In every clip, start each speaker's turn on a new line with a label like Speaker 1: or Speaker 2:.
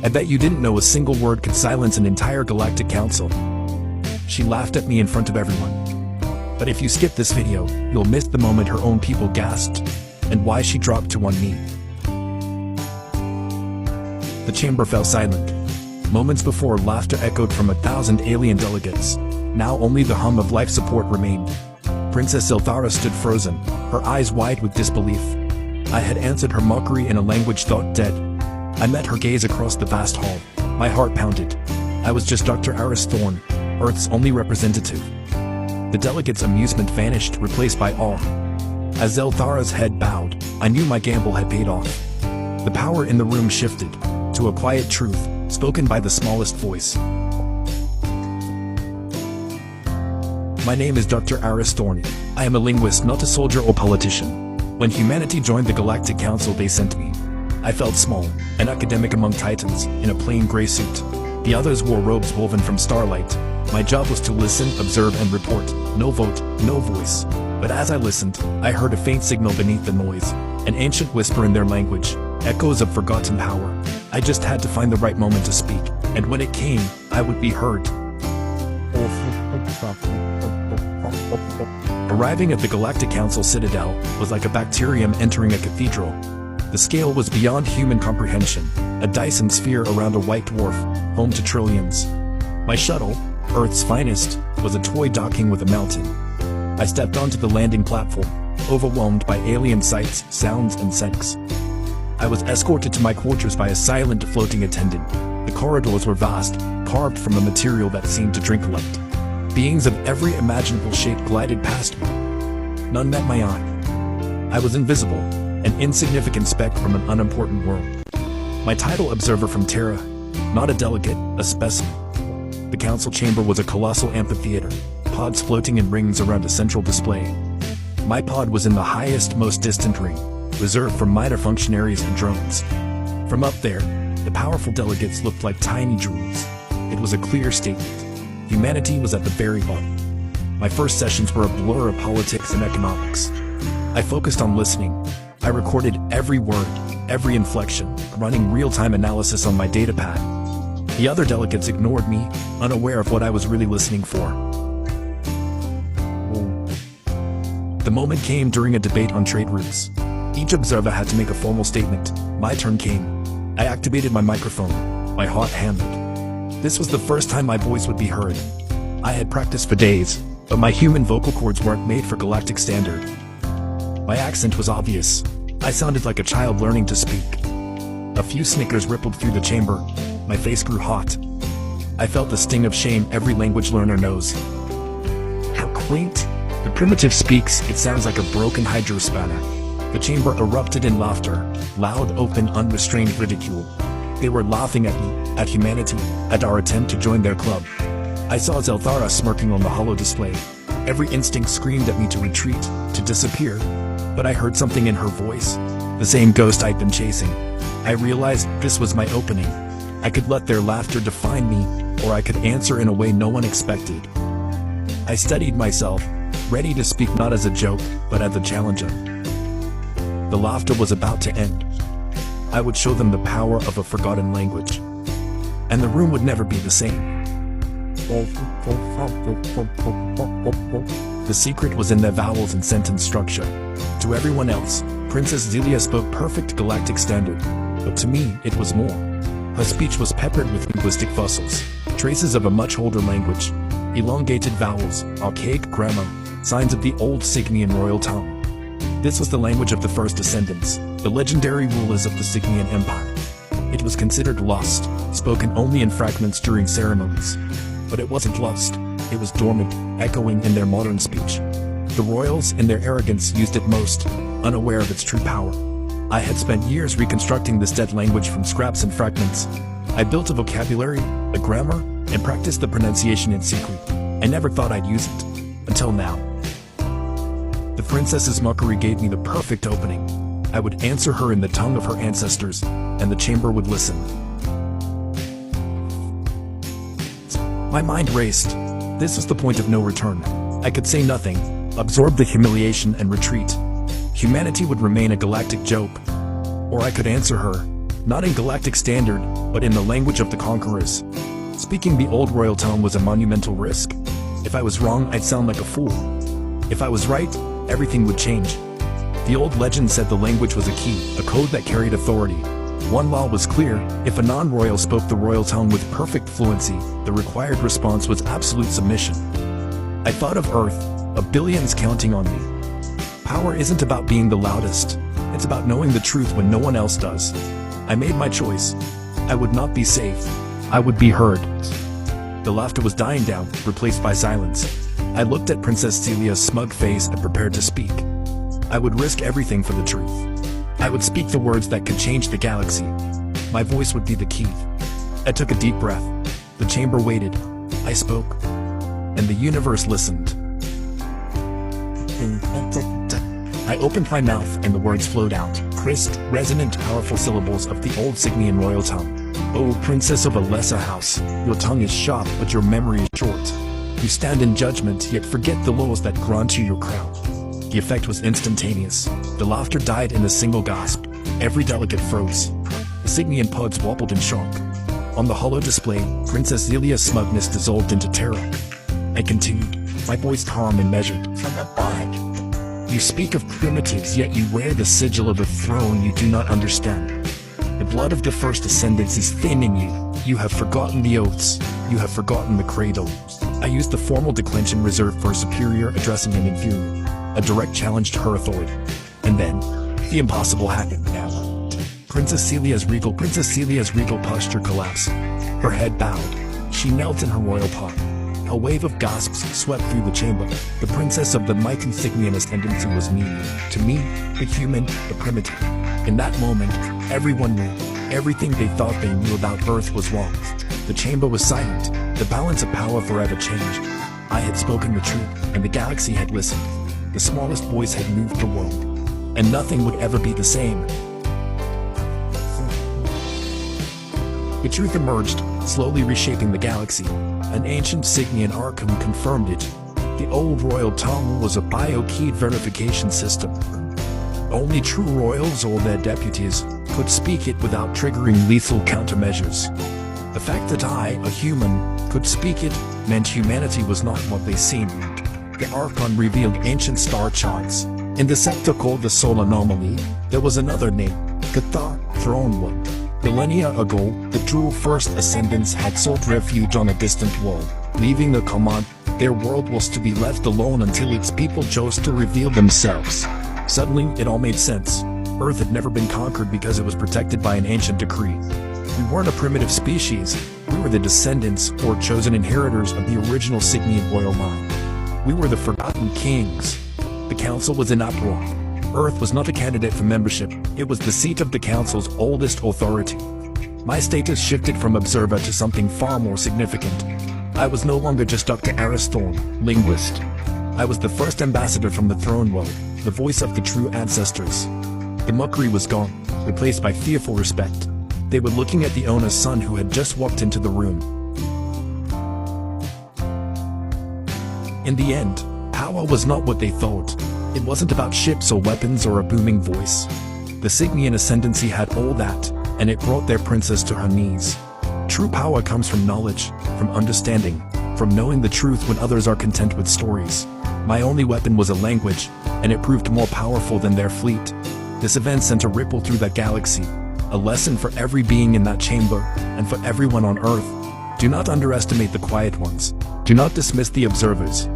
Speaker 1: I bet you didn't know a single word could silence an entire Galactic Council. She laughed at me in front of everyone. But if you skip this video, you'll miss the moment her own people gasped, and why she dropped to one knee. The chamber fell silent. Moments before, laughter echoed from 1,000 alien delegates. Now only the hum of life support remained. Princess Zelthara stood frozen, her eyes wide with disbelief. I had answered her mockery in a language thought dead. I met her gaze across the vast hall. My heart pounded. I was just Dr. Aris Thorne, Earth's only representative. The delegates' amusement vanished, replaced by awe. As Zelthara's head bowed, I knew my gamble had paid off. The power in the room shifted to a quiet truth, spoken by the smallest voice. My name is Dr. Aris Thorne. I am a linguist, not a soldier or politician. When humanity joined the Galactic Council, they sent me. I felt small, an academic among titans, in a plain gray suit. The others wore robes woven from starlight. My job was to listen, observe, and report. No vote, no voice. But as I listened, I heard a faint signal beneath the noise, an ancient whisper in their language, echoes of forgotten power. I just had to find the right moment to speak, and when it came, I would be heard. Arriving at the Galactic Council Citadel was like a bacterium entering a cathedral. The scale was beyond human comprehension, a Dyson sphere around a white dwarf, home to trillions. My shuttle, Earth's finest, was a toy docking with a mountain. I stepped onto the landing platform, overwhelmed by alien sights, sounds, and scents. I was escorted to my quarters by a silent floating attendant. The corridors were vast, carved from a material that seemed to drink light. Beings of every imaginable shape glided past me. None met my eye. I was invisible, an insignificant speck from an unimportant world. My title, observer from Terra, not a delegate, a specimen. The council chamber was a colossal amphitheater, pods floating in rings around a central display. My pod was in the highest, most distant ring, reserved for minor functionaries and drones. From up there, the powerful delegates looked like tiny jewels. It was a clear statement. Humanity was at the very bottom. My first sessions were a blur of politics and economics. I focused on listening. I recorded every word, every inflection, running real-time analysis on my datapad. The other delegates ignored me, unaware of what I was really listening for. The moment came during a debate on trade routes. Each observer had to make a formal statement. My turn came. I activated my microphone. My heart hammered. This was the first time my voice would be heard. I had practiced for days, but my human vocal cords weren't made for galactic standard. My accent was obvious. I sounded like a child learning to speak. A few snickers rippled through the chamber. My face grew hot. I felt the sting of shame every language learner knows. How quaint. The primitive speaks, it sounds like a broken hydrospanner. The chamber erupted in laughter, loud, open, unrestrained ridicule. They were laughing at me, at humanity, at our attempt to join their club. I saw Zelthara smirking on the hollow display. Every instinct screamed at me to retreat, to disappear. But I heard something in her voice, the same ghost I'd been chasing. I realized this was my opening. I could let their laughter define me, or I could answer in a way no one expected. I steadied myself, ready to speak not as a joke, but as a challenger. The laughter was about to end. I would show them the power of a forgotten language. And the room would never be the same. The secret was in their vowels and sentence structure. To everyone else, Princess Zelia spoke perfect galactic standard, but to me, it was more. Her speech was peppered with linguistic fossils, traces of a much older language, elongated vowels, archaic grammar, signs of the old Cygnian royal tongue. This was the language of the first descendants, the legendary rulers of the Cygnian Empire. It was considered lost, spoken only in fragments during ceremonies. But it wasn't lost, it was dormant, echoing in their modern speech. The royals, in their arrogance, used it most, unaware of its true power. I had spent years reconstructing this dead language from scraps and fragments. I built a vocabulary, a grammar, and practiced the pronunciation in secret. I never thought I'd use it, until now. The princess's mockery gave me the perfect opening. I would answer her in the tongue of her ancestors, and the chamber would listen. My mind raced. This was the point of no return. I could say nothing, absorb the humiliation and retreat. Humanity would remain a galactic joke. Or I could answer her, Not in galactic standard, but in the language of the conquerors. Speaking the old royal tongue was a monumental risk. If I was wrong, I'd sound like a fool. If I was right, everything would change. The old legend said the language was a key, a code that carried authority. One law was clear: if a non-royal spoke the royal tongue with perfect fluency, the required response was absolute submission. I thought of Earth, of billions counting on me. Power isn't about being the loudest. It's about knowing the truth when no one else does. I made my choice. I would not be safe. I would be heard. The laughter was dying down, replaced by silence. I looked at Princess Celia's smug face and prepared to speak. I would risk everything for the truth. I would speak the words that could change the galaxy. My voice would be the key. I took a deep breath. The chamber waited. I spoke. And the universe listened. I opened my mouth and the words flowed out, crisp, resonant, powerful syllables of the old Signian royal tongue. "O princess of a lesser house, your tongue is sharp but your memory is short. You stand in judgment yet forget the laws that grant you your crown." The effect was instantaneous. The laughter died in a single gasp. Every delegate froze. The Signian pods wobbled in shock. On the hollow display, Princess Celia's smugness dissolved into terror. I continued, my voice calm and measured. "You speak of primitives, yet you wear the sigil of a throne you do not understand. The blood of the first ascendants is thin in you. You have forgotten the oaths. You have forgotten the cradle." I used the formal declension reserved for a superior addressing an inferior. A direct challenge to her authority. And then, the impossible happened. Princess Celia's regal posture collapsed. Her head bowed. She knelt in her royal pod. A wave of gasps swept through the chamber. The princess of the mighty Signian ascendancy was me. To me, the human, the primitive. In that moment, everyone knew. Everything they thought they knew about Earth was wrong. The chamber was silent. The balance of power forever changed. I had spoken the truth, and the galaxy had listened. The smallest voice had moved the world. And nothing would ever be the same. The truth emerged, slowly reshaping the galaxy. An ancient Signian archon confirmed it. The old royal tongue was a bio-keyed verification system. Only true royals or their deputies could speak it without triggering lethal countermeasures. The fact that I, a human, could speak it meant humanity was not what they seemed. The archon revealed ancient star charts. In the sector called the Soul Anomaly, there was another name, Cadet, Throne One. Millennia ago, the true First Ascendants had sought refuge on a distant world. Leaving the command, their world was to be left alone until its people chose to reveal themselves. Suddenly, it all made sense. Earth had never been conquered because it was protected by an ancient decree. We weren't a primitive species. We were the descendants, or chosen inheritors of the original Signian royal line. We were the forgotten kings. The council was in uproar. Earth was not a candidate for membership, it was the seat of the council's oldest authority. My status shifted from observer to something far more significant. I was no longer just Dr. Aristorn, linguist. I was the first ambassador from the throne world, the voice of the true ancestors. The mockery was gone, replaced by fearful respect. They were looking at the owner's son who had just walked into the room. In the end, power was not what they thought. It wasn't about ships or weapons or a booming voice. The Signian ascendancy had all that, and it brought their princess to her knees. True power comes from knowledge, from understanding, from knowing the truth when others are content with stories. My only weapon was a language, and it proved more powerful than their fleet. This event sent a ripple through that galaxy, a lesson for every being in that chamber, and for everyone on Earth. Do not underestimate the quiet ones. Do not dismiss the observers.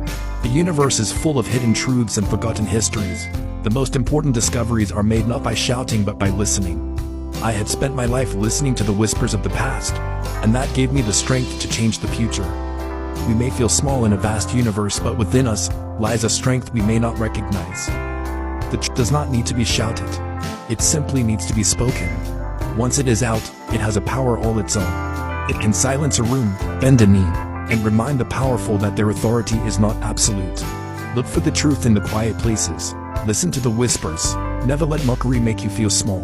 Speaker 1: The universe is full of hidden truths and forgotten histories. The most important discoveries are made not by shouting but by listening. I had spent my life listening to the whispers of the past, and that gave me the strength to change the future. We may feel small in a vast universe, but within us lies a strength we may not recognize. The truth does not need to be shouted. It simply needs to be spoken. Once it is out, it has a power all its own. It can silence a room, bend a knee, and remind the powerful that their authority is not absolute. Look for the truth in the quiet places. Listen to the whispers. Never let mockery make you feel small.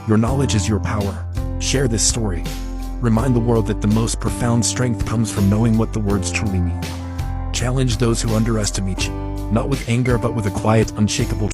Speaker 1: Your knowledge is your power. Share this story. Remind the world that the most profound strength comes from knowing what the words truly mean. Challenge those who underestimate you, not with anger but with a quiet, unshakable